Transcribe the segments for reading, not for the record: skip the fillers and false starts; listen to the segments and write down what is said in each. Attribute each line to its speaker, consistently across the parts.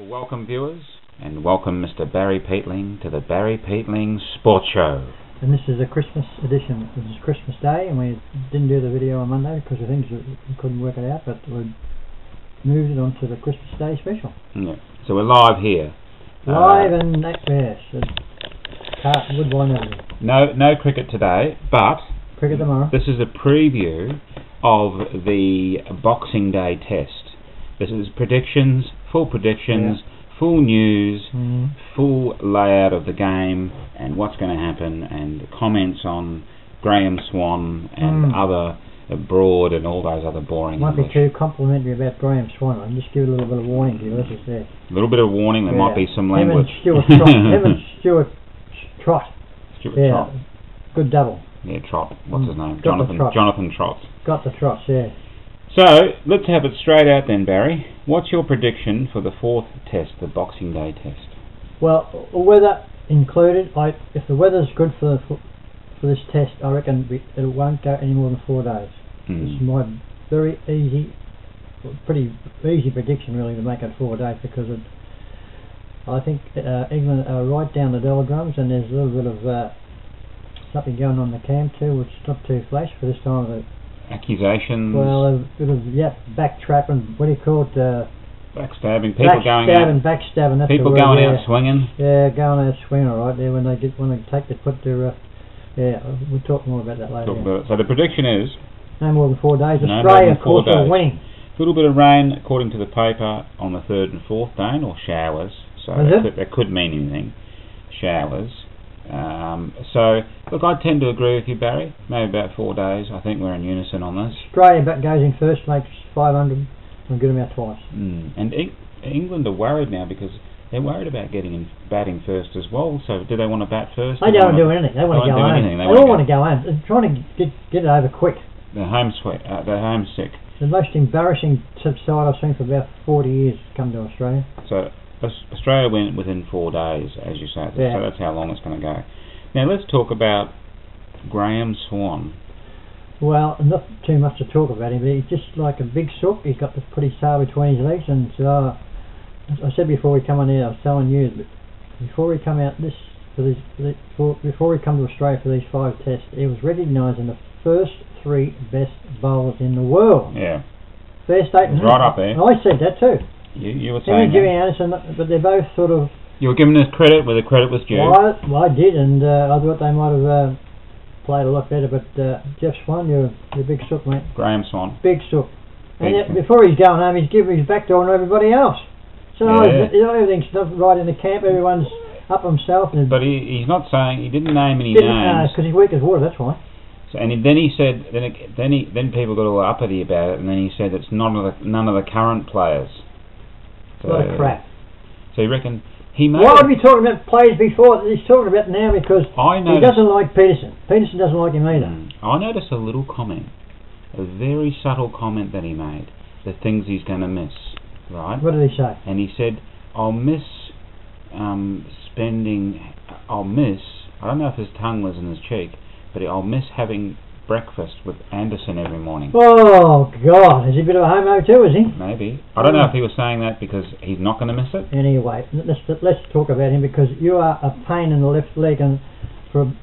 Speaker 1: Welcome viewers, and welcome Mr. Barry Peatling to the Barry Peatling Sports Show.
Speaker 2: And this is a Christmas edition. This is Christmas Day, and we didn't do the video on Monday because of things that we couldn't work it out, but we moved it on to the Christmas Day special.
Speaker 1: Yeah. So we're live here.
Speaker 2: Live and yes, Woodbine Avenue.
Speaker 1: No cricket today, but
Speaker 2: cricket tomorrow.
Speaker 1: This is a preview of the Boxing Day test. This is predictions, full predictions, full news, full layout of the game and what's going to happen, and comments on Graham Swan and other Broad and all those other boring
Speaker 2: Might
Speaker 1: English.
Speaker 2: be too complimentary about Graham Swan. I'll just give a little bit of warning to you. This is there.
Speaker 1: A little bit of warning, there might be some language.
Speaker 2: Stuart Trott.
Speaker 1: Trott.
Speaker 2: Good double.
Speaker 1: Yeah, Trott. What's his name?
Speaker 2: Got
Speaker 1: Jonathan Trott.
Speaker 2: Got the Trotts, yeah.
Speaker 1: So, let's have it straight out then, Barry. What's your prediction for the fourth test, the Boxing Day test?
Speaker 2: Well, weather included. If the weather's good for this test, I reckon it won't go any more than 4 days. It's my very pretty easy prediction really to make it 4 days, because I think England are right down the doldrums, and there's a little bit of something going on in the camp too, which is not too flash for this time of the
Speaker 1: accusations.
Speaker 2: Well, a bit of backtrapping. What do you call it?
Speaker 1: Backstabbing. Backstabbing.
Speaker 2: That's
Speaker 1: people
Speaker 2: the word,
Speaker 1: going out swinging.
Speaker 2: Yeah, going out swinging. All right. There when they put their. We'll talk more about that later.
Speaker 1: So the prediction is
Speaker 2: no more than 4 days. Australia, of course, are winning.
Speaker 1: A little bit of rain, according to the paper, on the third and fourth day, or showers. So that could mean anything. Showers. So, look, I tend to agree with you, Barry. Maybe about 4 days. I think we're in unison on this.
Speaker 2: Australia goes in first, makes 500, and get them out twice.
Speaker 1: And England are worried now because they're worried about batting first as well. So, do they want to bat first?
Speaker 2: They don't want to do anything. They want to go home. They all want to go home. They're trying to get it over quick.
Speaker 1: They're homesick.
Speaker 2: The most embarrassing side I've seen for about 40 years come to Australia.
Speaker 1: So, Australia went within 4 days, as you say. So that's how long it's going to go. Now let's talk about Graham Swan. Well,
Speaker 2: not too much to talk about him, but he's just like a big sook. He's got the pretty tail between his legs, and as I said before we come on here, I was telling you, but before we come out before we come to Australia for these 5 tests, he was recognised in the first 3 best bowlers in the world.
Speaker 1: Yeah.
Speaker 2: Fair statement.
Speaker 1: Right up there.
Speaker 2: I said that too.
Speaker 1: You were saying
Speaker 2: Jimmy Anderson, but they're both sort of...
Speaker 1: You were giving us credit where the credit was due.
Speaker 2: Well, I did, and I thought they might have played a lot better, but Jeff Swan, you're a big sook, mate.
Speaker 1: Graham Swan.
Speaker 2: Big sook. And yet, before he's going home, he's giving his back door to everybody else. So everything's not right in the camp, everyone's up himself.
Speaker 1: But he's not saying, he didn't name any names.
Speaker 2: Because he's weak as water, that's why.
Speaker 1: So, and then he said, then people got all uppity about it, and then he said it's none of the current players.
Speaker 2: A lot of crap.
Speaker 1: So you reckon he made...
Speaker 2: Why would we talking about players before? He's talking about now because he doesn't like Peterson. Peterson doesn't like him either.
Speaker 1: I noticed a little comment, a very subtle comment that he made, the things he's going to miss, right?
Speaker 2: What did he say?
Speaker 1: And he said, I'll miss, I don't know if his tongue was in his cheek, but I'll miss having breakfast with Anderson every morning.
Speaker 2: Oh God, is he a bit of a homo too, is he?
Speaker 1: Maybe. I don't know if he was saying that because he's not going to miss it.
Speaker 2: Anyway, let's talk about him, because you are a pain in the left leg, and for a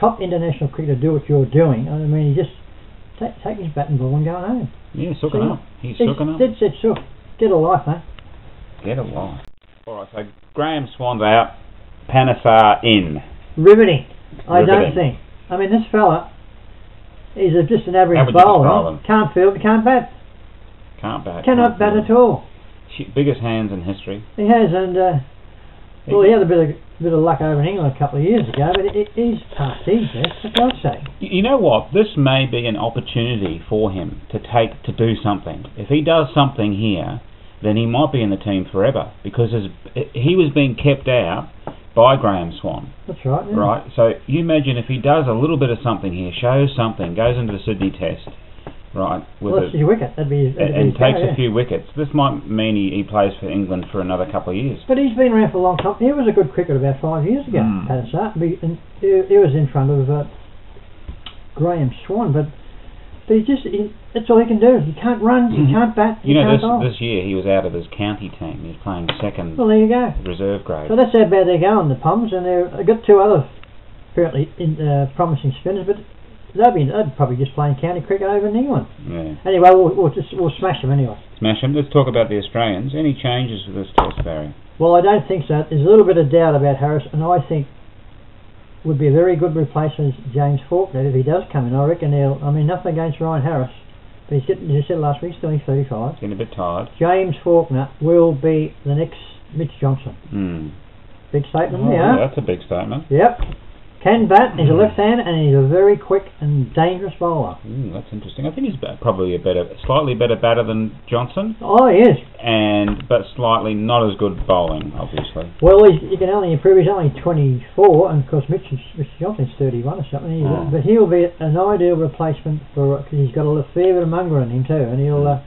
Speaker 2: top international cricketer to do what you're doing, I mean, he just take his bat and ball and go home.
Speaker 1: Yeah, sooking up. He's sooking up.
Speaker 2: Dead set sook. Get a life, mate.
Speaker 1: Get a life. Alright, so Graham Swan's out, Panesar in.
Speaker 2: Riveting. I don't think. I mean, this fella, he's just an average bowler. Can't field, can't bat. Cannot bat at all.
Speaker 1: Biggest hands in history.
Speaker 2: He has, and he had a bit of luck over in England a couple of years ago, but he's past his best, for God's sake.
Speaker 1: You know what? This may be an opportunity for him to do something. If he does something here, then he might be in the team forever, because he was being kept out by Graham Swan.
Speaker 2: That's right. Yeah.
Speaker 1: Right. So you imagine if he does a little bit of something here, shows something, goes into the Sydney Test, right?
Speaker 2: That's his wicket.
Speaker 1: And takes a few wickets. This might mean he plays for England for another couple of years.
Speaker 2: But he's been around for a long time. He was a good cricketer about 5 years ago. He was in front of Graham Swan, but But that's all he can do. He can't run, he can't bat, he can't bowl.
Speaker 1: This year he was out of his county team. He's playing second.
Speaker 2: Well, there you go.
Speaker 1: Reserve grade.
Speaker 2: So that's how bad they're going, the Poms, and they've got two other apparently promising spinners, but they'd probably just playing county cricket over in England.
Speaker 1: Yeah.
Speaker 2: Anyway, we'll smash them anyway.
Speaker 1: Smash them. Let's talk about the Australians. Any changes for this test, Barry?
Speaker 2: Well, I don't think so. There's a little bit of doubt about Harris, and I think would be a very good replacement as James Faulkner if he does come in. I reckon nothing against Ryan Harris, but he's getting, as you said last week, he's only 35.
Speaker 1: Getting a bit tired.
Speaker 2: James Faulkner will be the next Mitch Johnson. Big statement there.
Speaker 1: Yeah, that's a big statement.
Speaker 2: Yep. Can bat, he's a left-hander, and he's a very quick and dangerous bowler.
Speaker 1: That's interesting. I think he's probably slightly better batter than Johnson.
Speaker 2: Oh, he is.
Speaker 1: But slightly not as good bowling, obviously.
Speaker 2: Well, he can only improve. He's only 24, and of course Mr. Johnson's 31 or something. But he'll be an ideal replacement because he's got a fair bit of munger in him too, and he'll.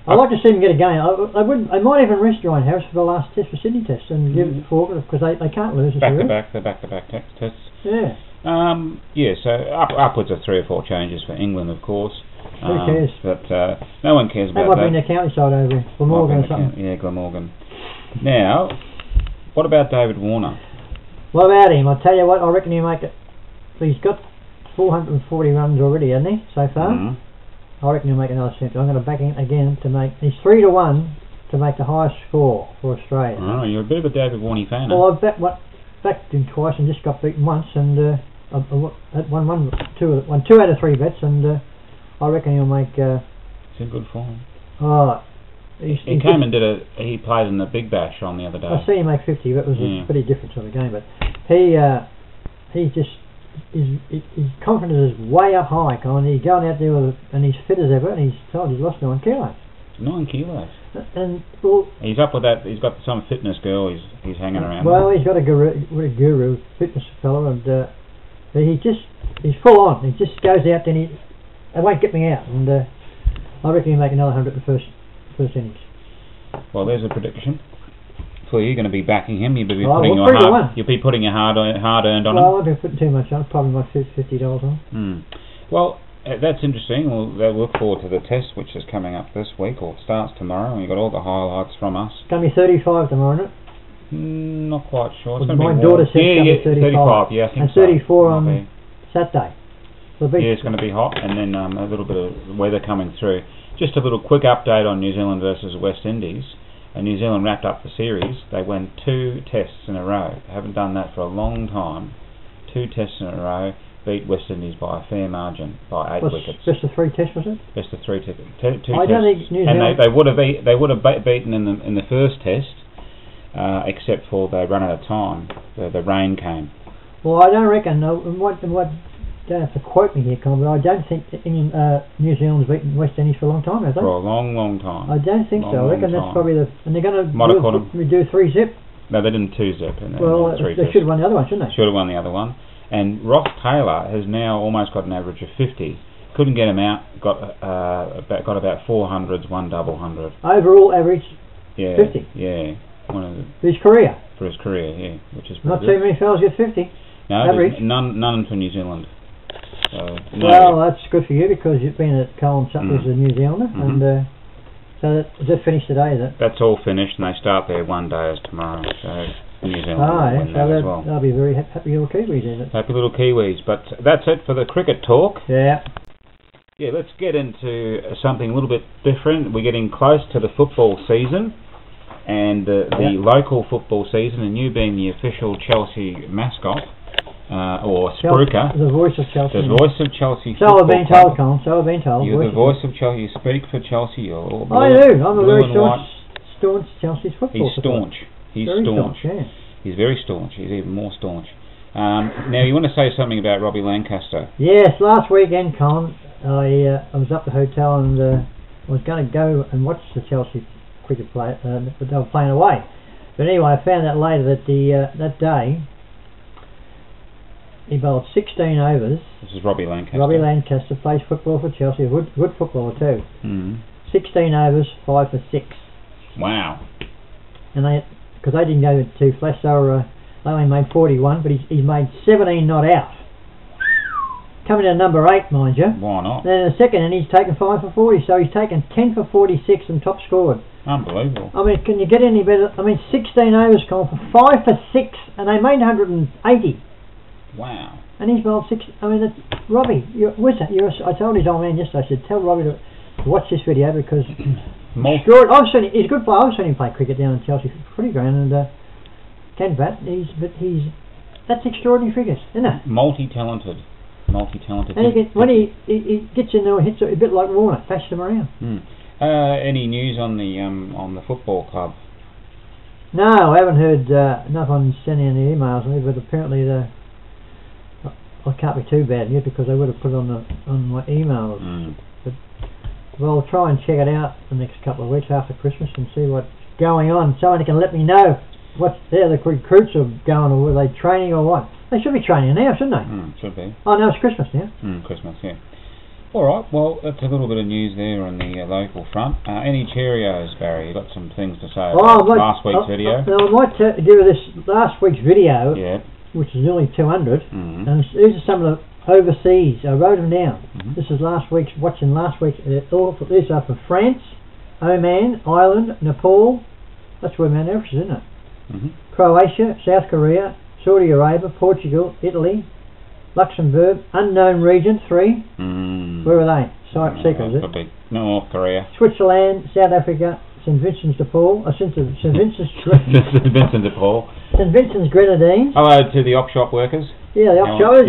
Speaker 2: I'd like to see him get a game. I might even rest Ryan Harris for the last test for Sydney Test and give it Faulkner because they can't lose.
Speaker 1: Back-to-back tests.
Speaker 2: Yeah.
Speaker 1: So upwards of 3 or 4 changes for England, of course.
Speaker 2: Who cares?
Speaker 1: But no one cares about that.
Speaker 2: They might be in their county side over here. Glamorgan or something.
Speaker 1: Yeah, Glamorgan. Now, what about David Warner?
Speaker 2: What about him? I tell you what, I reckon he'll make it. He's got 440 runs already, hasn't he, so far? I reckon he'll make another century. I'm going to back him again to make. He's 3-1 to make the highest score for Australia.
Speaker 1: Oh, you're a bit of a David Warner fan.
Speaker 2: Well, I've backed him twice and just got beaten once, and won 2 out of 3 bets, and I reckon he'll make.
Speaker 1: It's in good form.
Speaker 2: Oh,
Speaker 1: he came and he played in the Big Bash on the other day.
Speaker 2: I see him make 50, but it was a pretty different sort of game. But he just. His confidence is way up high, and he's going out there and he's fit as ever, and he's told he's lost 9 kilos.
Speaker 1: 9 kilos.
Speaker 2: And well,
Speaker 1: he's up with that. He's got some fitness girl. He's hanging around.
Speaker 2: Well, he's got a guru fitness fellow, and he's full on. He just goes out there and they won't get me out, and I reckon he'll make another 100 in the first innings.
Speaker 1: Well, there's a prediction. So you're going to be backing him. You'll be putting your hard-earned on him.
Speaker 2: Well, I won't be putting too much on. Probably my $50 on.
Speaker 1: Well, that's interesting. We'll look forward to the test, which is coming up this week, or starts tomorrow. And you've got all the highlights from us.
Speaker 2: It's going to be 35 tomorrow, isn't it?
Speaker 1: Not quite sure.
Speaker 2: Well, my daughter said it's going to be 35.
Speaker 1: Yeah, I think
Speaker 2: and 34 on Saturday.
Speaker 1: It's going to be hot, and then a little bit of weather coming through. Just a little quick update on New Zealand versus West Indies. New Zealand wrapped up the series. They won 2 tests in a row. They haven't done that for a long time. 2 tests in a row. Beat West Indies by a fair margin, by 8 wickets.
Speaker 2: Best of 3 tests, was it?
Speaker 1: Best of 3 tests. Two
Speaker 2: I don't think New Zealand.
Speaker 1: And they would have beaten in the first test, except for they ran out of time. The rain came.
Speaker 2: Well, I don't reckon. Don't have to quote me here, Colin, but I don't think New Zealand's beaten West Indies for a long time, have they?
Speaker 1: For a long, long time.
Speaker 2: I don't think so. I reckon that's probably and they're going to do 3-zip.
Speaker 1: No, they didn't 2-zip.
Speaker 2: Well, they should have won the other one, shouldn't they?
Speaker 1: Should have won the other one. And Ross Taylor has now almost got an average of 50. Couldn't get him out. Got about 400s, 1 double hundred.
Speaker 2: Overall average 50.
Speaker 1: Yeah.
Speaker 2: For his career.
Speaker 1: For his career, yeah, which is
Speaker 2: not too many fellas get 50.
Speaker 1: No, average. None for New Zealand.
Speaker 2: Well, that's good for you because you've been at Colin Sutton as a New Zealander, and so that's finished today, is it?
Speaker 1: That's all finished, and they start their 1 day as tomorrow. So New Zealand will win that as well.
Speaker 2: They'll be very happy little Kiwis, isn't it?
Speaker 1: Happy little Kiwis. But that's it for the cricket talk.
Speaker 2: Yeah.
Speaker 1: Yeah, let's get into something a little bit different. We're getting close to the football season, and the local football season, and you being the official Chelsea mascot. Or Spruker.
Speaker 2: The voice of Chelsea.
Speaker 1: The voice of Chelsea.
Speaker 2: So I've been told, Colin. So I've been told.
Speaker 1: You're the voice of Chelsea. You speak for Chelsea.
Speaker 2: I do. I'm a very staunch Chelsea football.
Speaker 1: He's staunch. He's staunch.
Speaker 2: Yeah.
Speaker 1: He's very staunch. He's even more staunch. Now you want to say something about Robbie Lancaster?
Speaker 2: Yes. Last weekend, Colin, I was up at the hotel and I was going to go and watch the Chelsea cricket play, but they were playing away. But anyway, I found out later that that day. He bowled 16 overs.
Speaker 1: This is Robbie Lancaster.
Speaker 2: Robbie Lancaster plays football for Chelsea. Good footballer too. 16 overs, 5 for 6.
Speaker 1: Wow.
Speaker 2: And because they didn't go too flash, they only made 41, but he's made 17 not out. coming in at number 8, mind you.
Speaker 1: Why not?
Speaker 2: Then in the second, and he's taken 5 for 40, so he's taken 10 for 46 and top scored.
Speaker 1: Unbelievable.
Speaker 2: I mean, can you get any better? I mean, 16 overs called for 5 for 6, and they made 180.
Speaker 1: Wow.
Speaker 2: And he's bowled 6. I mean, Robbie, I told his old man yesterday, I said, tell Robbie to watch this video because he's a good player. I've seen him play cricket down in Chelsea for pretty grand and can bat. That's extraordinary figures, isn't it?
Speaker 1: Multi-talented.
Speaker 2: And when he gets in there and hits it a bit like Warner, bashes them around.
Speaker 1: Any news on the football club?
Speaker 2: No, I haven't heard enough on sending any emails, but apparently I can't be too bad news because they would have put it on my emails. But well, I'll try and check it out the next couple of weeks after Christmas and see what's going on. Someone can let me know how the recruits are going, or were they training or what? They should be training now, shouldn't they?
Speaker 1: Should be.
Speaker 2: Oh no, it's Christmas now.
Speaker 1: Christmas, yeah. Alright, well, that's a little bit of news there on the local front. Any Cheerios, Barry? You got some things to say about last week's video?
Speaker 2: I might do this last week's video, which is nearly 200, and these are some of the overseas. I wrote them down. This is watching last week's. These are from France, Oman, Ireland, Nepal. That's where Mount Everest is, isn't it? Croatia, South Korea, Saudi Arabia, Portugal, Italy, Luxembourg, unknown region 3. Where are they? Secret, is it?
Speaker 1: North Korea.
Speaker 2: Switzerland, South Africa, St Vincent's de Paul, St Vincent's
Speaker 1: de Paul.
Speaker 2: St Vincent's Grenadines.
Speaker 1: Hello to the op shop workers.
Speaker 2: Yeah, the op shops.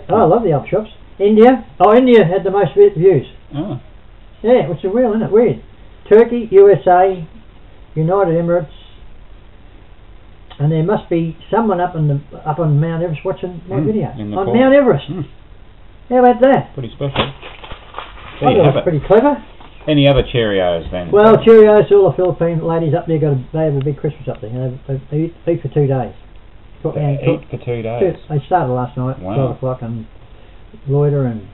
Speaker 2: I love the op shops. India. India had the most views. Yeah, which is real, isn't it? Weird. Turkey, USA, United Emirates. And there must be someone up on Mount Everest watching my video. On Mount Everest. How about that?
Speaker 1: Pretty special.
Speaker 2: That's pretty clever.
Speaker 1: Any other Cheerios then?
Speaker 2: Well, Cheerios, all the Philippine ladies up there they have a big Christmas up there. They eat for 2 days.
Speaker 1: Eat for 2 days?
Speaker 2: They started last night, 12 o'clock, and loiter, and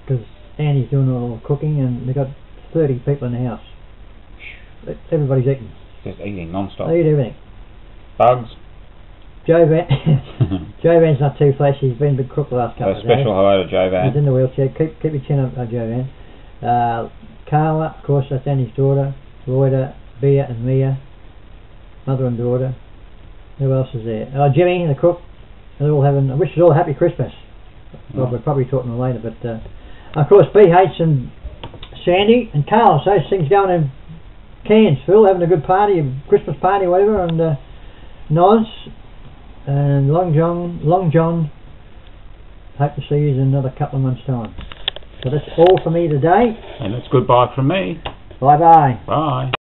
Speaker 2: because Annie's doing all the cooking, and they've got 30 people in the house. Everybody's eating.
Speaker 1: Just eating non-stop.
Speaker 2: They eat everything.
Speaker 1: Bugs?
Speaker 2: Joe Van's not too flashy. He's been a big crook the last couple of days.
Speaker 1: Special hello to Joe Van.
Speaker 2: He's in the wheelchair. Keep your chin up, Joe Van. Carla, of course, that's Annie's daughter. Rhoda, Bea and Mia, mother and daughter. Who else is there? Jimmy, the cook. They're all having. I wish you all a happy Christmas. Well, we'll probably talk to them later, but of course, BH and Sandy and Carl. So those things going in Cairns, Phil, having a good party, a Christmas party, whatever, and Noz and Long John. Hope to see you in another couple of months' time. So that's all for me today.
Speaker 1: And it's goodbye from me.
Speaker 2: Bye-bye.
Speaker 1: Bye.